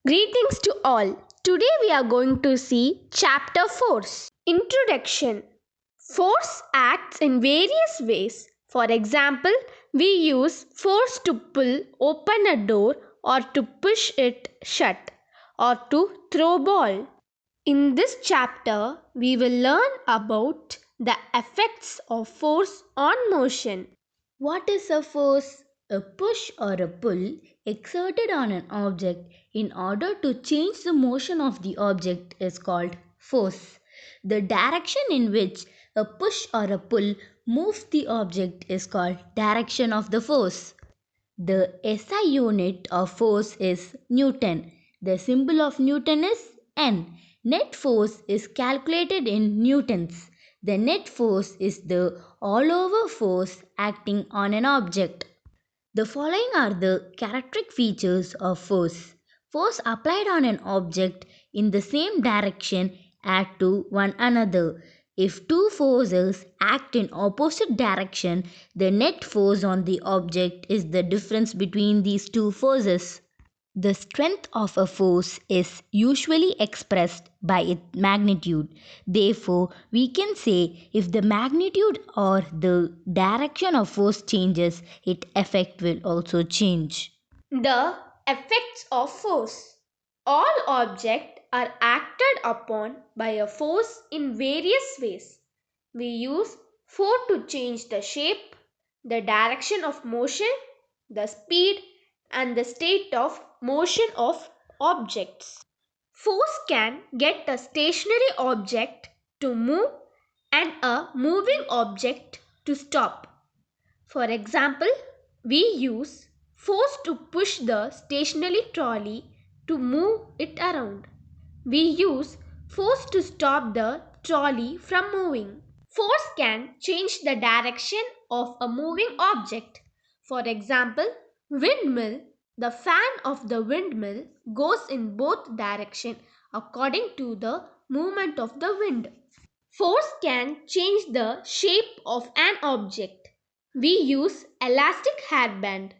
Greetings to all. Today we are going to see Chapter Force. Introduction. Force acts in various ways. For example, we use force to pull open a door or to push it shut or to throw ball. In this chapter, we will learn about the effects of force on motion. What is a force? A push or a pull exerted on an object in order to change the motion of the object is called force. The direction in which a push or a pull moves the object is called direction of the force. The SI unit of force is Newton. The symbol of Newton is N. Net force is calculated in newtons. The net force is the all-over force acting on an object. The following are the characteristic features of force. Force applied on an object in the same direction act to one another. If two forces act in opposite direction, the net force on the object is the difference between these two forces. The strength of a force is usually expressed by its magnitude. Therefore, we can say if the magnitude or the direction of force changes, its effect will also change. The effects of force. All objects are acted upon by a force in various ways. We use force to change the shape, the direction of motion, the speed, and the state of motion of objects. Force can get a stationary object to move and a moving object to stop. For example, we use force to push the stationary trolley to move it around. We use force to stop the trolley from moving. Force can change the direction of a moving object. For example, windmill. The fan of the windmill goes in both directions according to the movement of the wind. Force can change the shape of an object. We use elastic hairband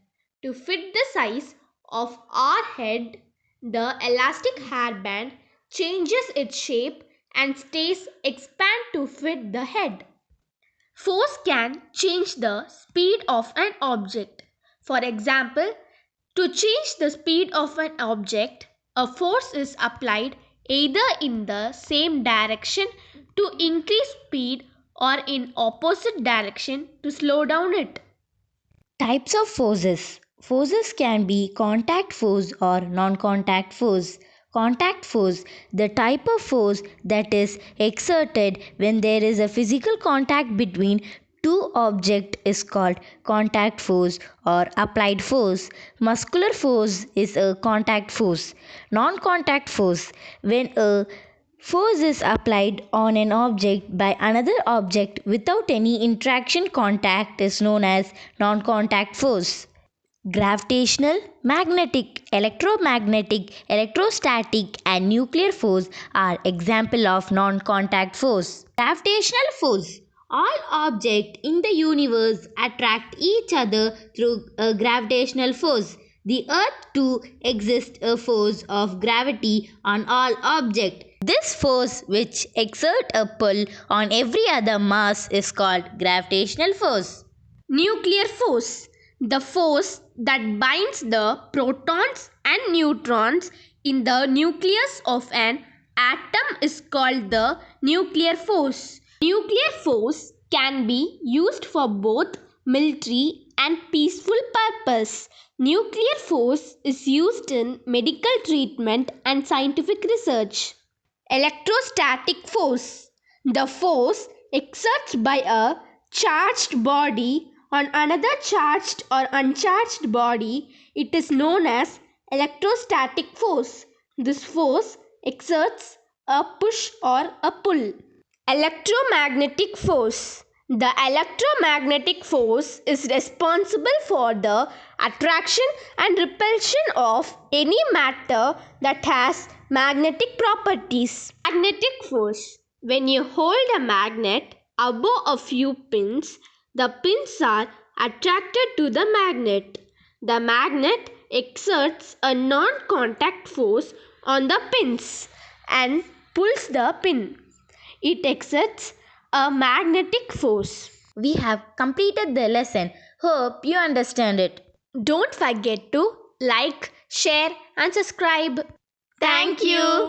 to fit the size of our head. The elastic hairband changes its shape and stays expand to fit the head. Force can change the speed of an object. For example, to change the speed of an object, a force is applied either in the same direction to increase speed or in opposite direction to slow down it. Types of forces. Forces can be contact force or non-contact force. Contact force, the type of force that is exerted when there is a physical contact between two objects is called contact force or applied force. Muscular force is a contact force. Non-contact force, when a force is applied on an object by another object without any interaction contact is known as non-contact force. Gravitational, magnetic, electromagnetic, electrostatic and nuclear force are example of non-contact force. Gravitational force. All objects in the universe attract each other through a gravitational force. The earth too exists a force of gravity on all objects. This force which exert a pull on every other mass is called gravitational force. Nuclear force, the force that binds the protons and neutrons in the nucleus of an atom is called the nuclear force. Nuclear force can be used for both military and peaceful purpose. Nuclear force is used in medical treatment and scientific research. Electrostatic force, the force exerted by a charged body on another charged or uncharged body, it is known as electrostatic force. This force exerts a push or a pull. Electromagnetic force. The electromagnetic force is responsible for the attraction and repulsion of any matter that has magnetic properties. Magnetic force. When you hold a magnet above a few pins, the pins are attracted to the magnet. The magnet exerts a non-contact force on the pins and pulls the pin. It exerts a magnetic force. We have completed the lesson. Hope you understand it. Don't forget to like, share and subscribe. Thank you.